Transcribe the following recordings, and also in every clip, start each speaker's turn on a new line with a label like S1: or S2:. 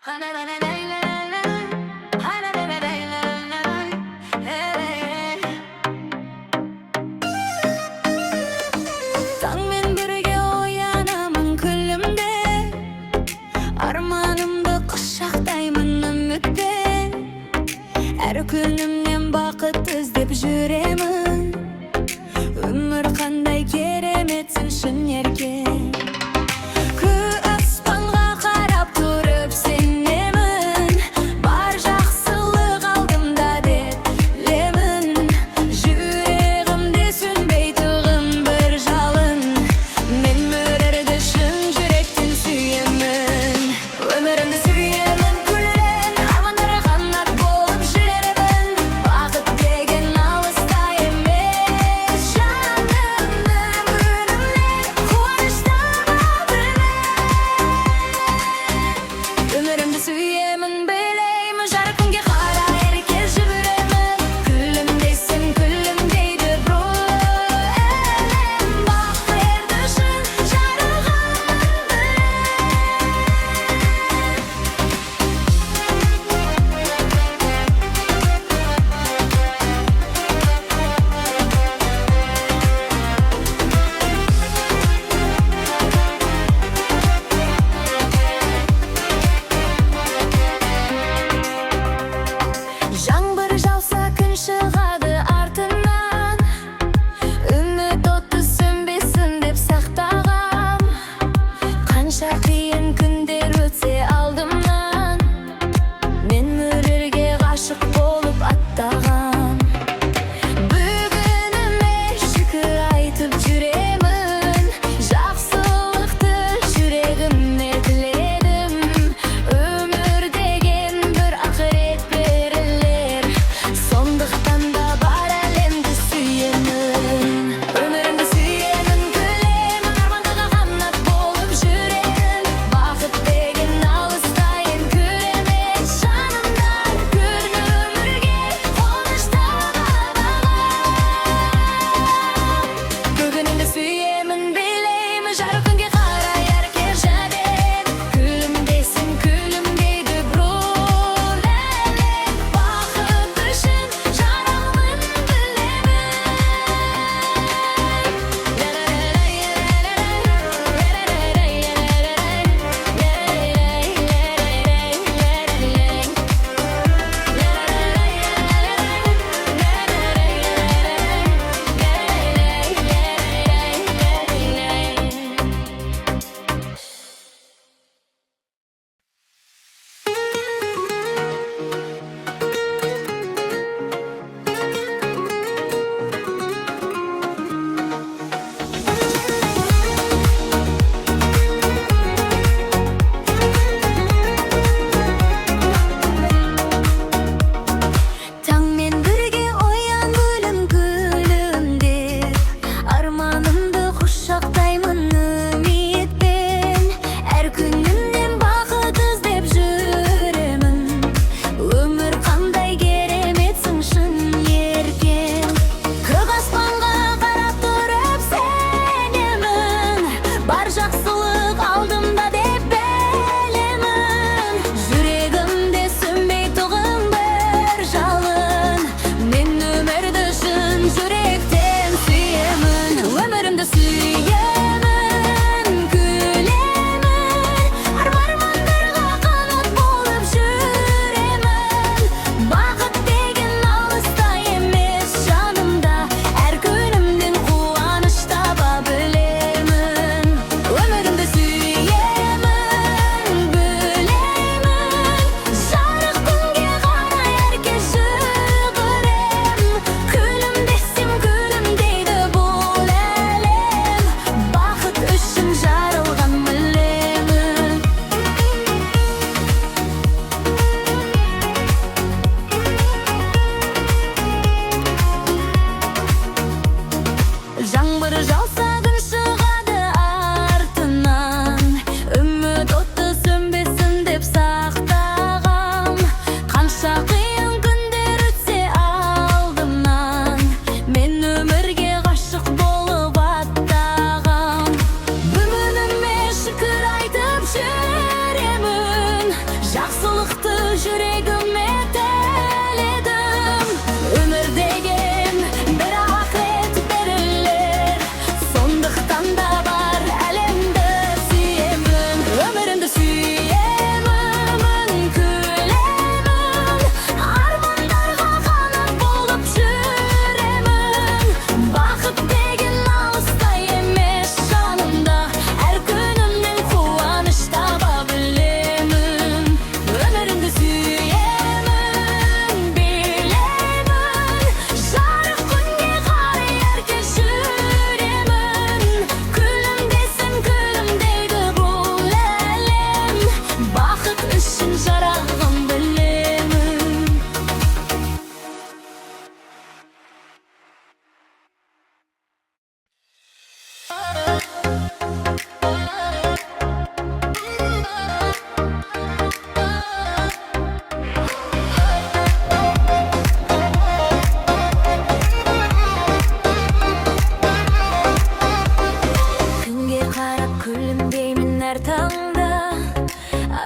S1: Tangmen birge oyanamın külümde, armanımda quchaqdayman ümitde. Her günümden baqıt izlep yüremin, ömür qanday keremetsin şun yerge.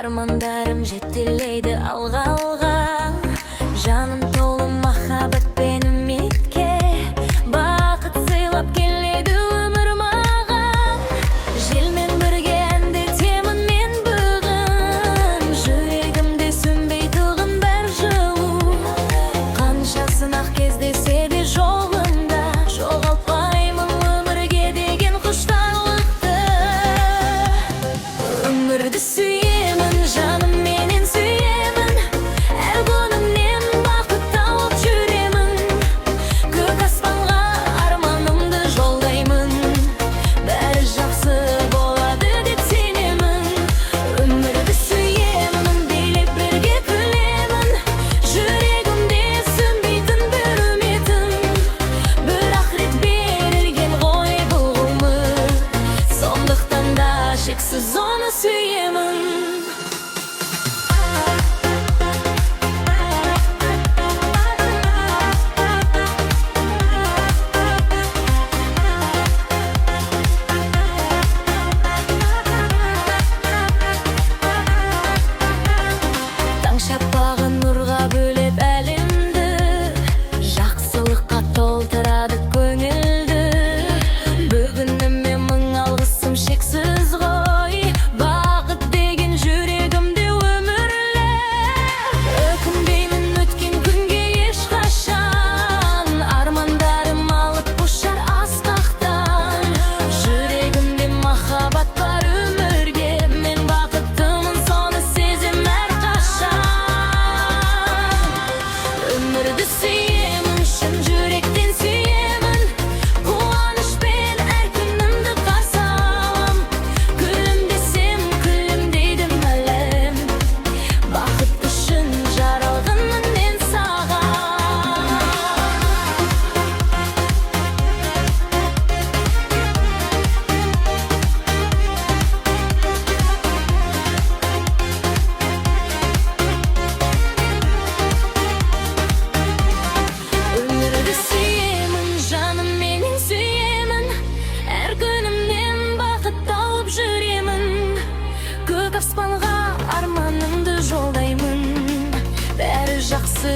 S1: Armandarım жетелейді алға. Жаным толы махаббат пен үмітке, бақыт сыйлап келеді өмір маған. Желмен бірге әндетемін мен бүгін, жүрегімде сөнбей тұрған бар жылу. Қанша сынақ кездесе де жолында, жоғалтпаймын өмірге деген құштарлықты. Өмірді сүйемін, жаным менен сүйемін, әр күнімнен бақыт тауып жүремін. Көк аспанға арманымды жолдаймын, бәрі жақсы болады деп сенемін. Өмірді сүйемін, билеп бірге күлемін, жүрегімде сөнбейтін бір үмітім. Бірақ рет берілген ғой бұл ғұмыр, сондықтан да шексіз оны сүйемін. Таң шапағы нұрға бөлеп әлемді, жақсылыққа толтырады көңілді. Бүгініме мың алғысым шексіз ғой, бақыт деген жүрегімде өмірлі. Өкінбеймін өткен күнге ешқашан, армандарым алып ұшар асқақтан. Жүрегімде махаббат бар өмірге, мен бақыттымын соны сезем әрқашан. Өмірді сүйемін, шын жүректен сүйемін, қуанышпен әр күнімді қарсы алам. Күлімдесем күлімдейді әлем, бақыт үшін жаралғанмын мен саған. Өмірді сүйемін, жаным менен сүйемін, әр күнімнен бақыт тауып жүремін. Көк аспанға арманымды жолдаймын, бәрі жақсы